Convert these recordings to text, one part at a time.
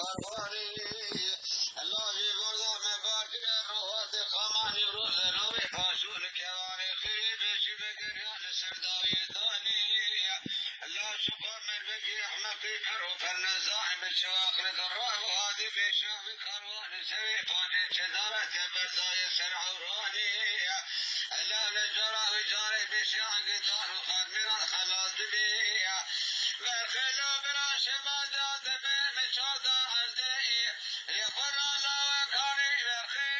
خروانی اللهی گردم بارد روحات خمانی روز نوی پاسول کوانی خیری بشی بگریان سردایی دانی الله شکر من بگی احمقی کرو پر نزاعم شواخر درام و هادی بشام کروان سوی پاتی چدارت بردای سرعورانی الله نجرا و جاری بشیان گتار و خرمیران خلال دبی برخلا براش ما داد به مچادا عرضی یخورا لاو کاری برخی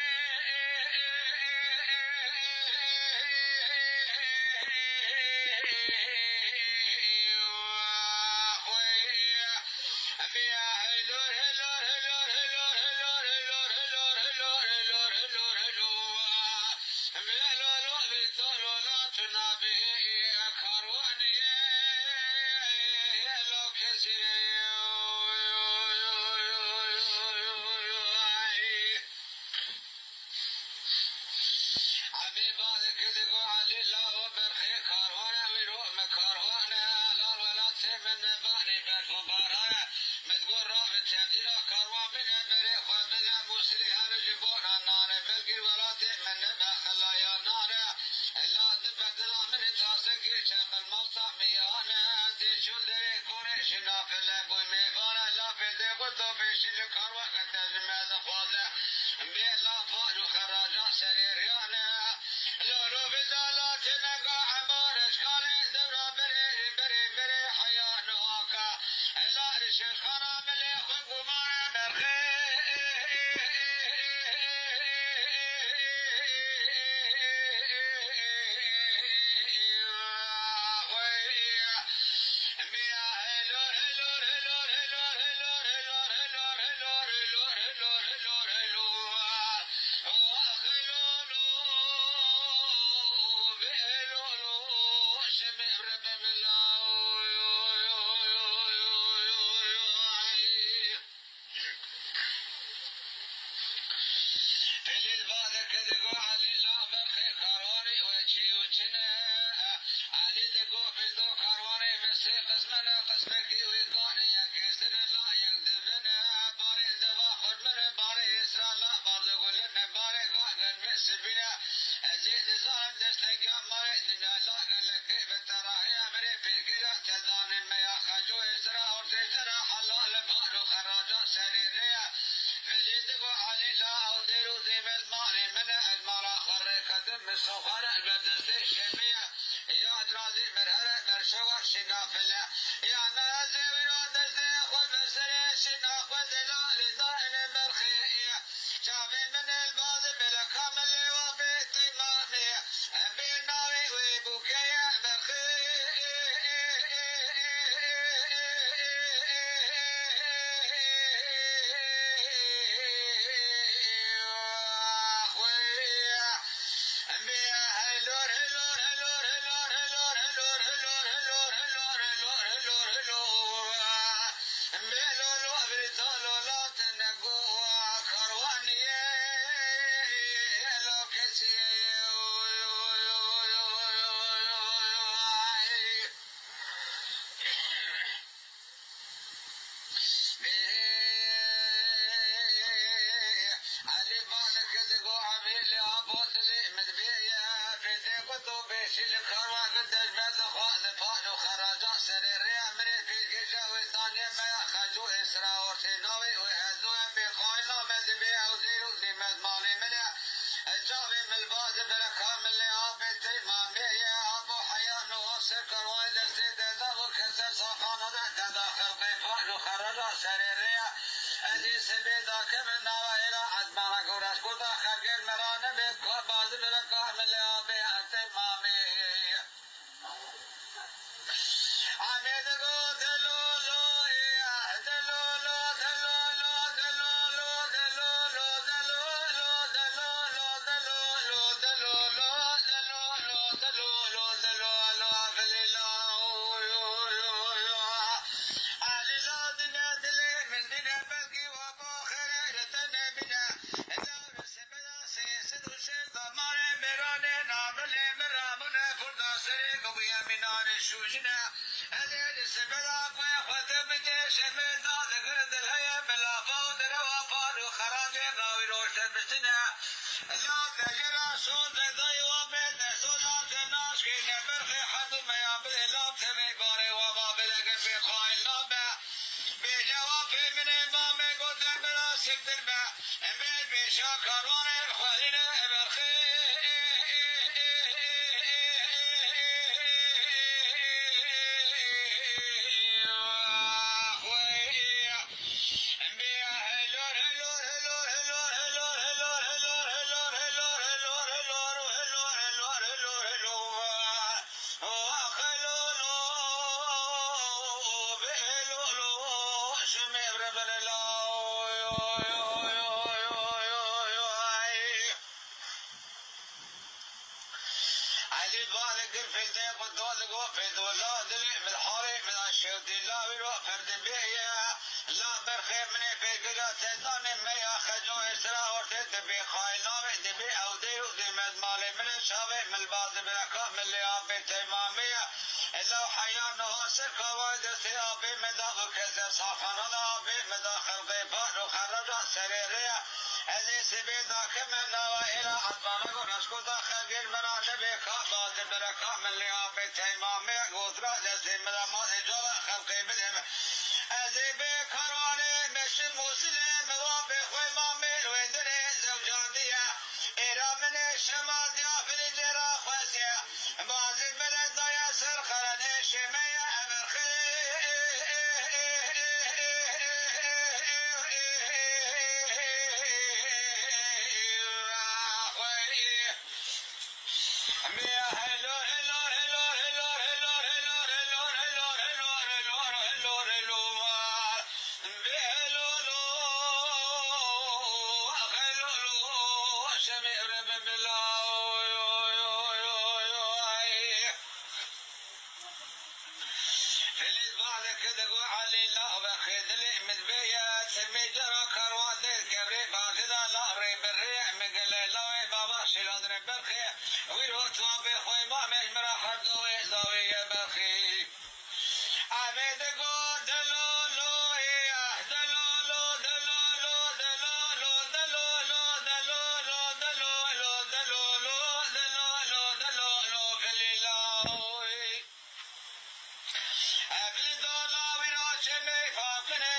شمه داد گرد الهی بلا لا تجرى صوت ضيوة بيت صوت الناس كي نبرخ حد ما يعبد لا تبي باري وما بلغ في خاين لا بجواب من امام قد بلا سكتر با بشاكر وانا الخليل برخي علي بالك الفلتين قدوز قوفيد ولا دلي من حالي من الشيط لا ويرو فرد بيا لا برخي مني في قلات تاني ما ياخجو إسراء ورتد بي خاين نامي دبي أو دي ودي مدمالي من الشابي من البعض بلكا من اللي عبي تيمامية إلا حيان نغسر قوايد سيابي مداغ كذا صافان هذا عبي مداخل غيبان وخرجا سريرية هذه سبيدا كمن نوا إلى عدبانك ونسكو داخل غير مراتب بعض بركة من اللي عبي تيمامي قدرة لسي مدامات إجابة خلقي بدهم هذه بكرواني مش مسلم وابي خوي مامي ويدري زوجانية إلى من الشمال ديافر جرا خواسية بعض البلد ضيا سر خلاني شمية أمرخي أبي دالا وراش مي فاقني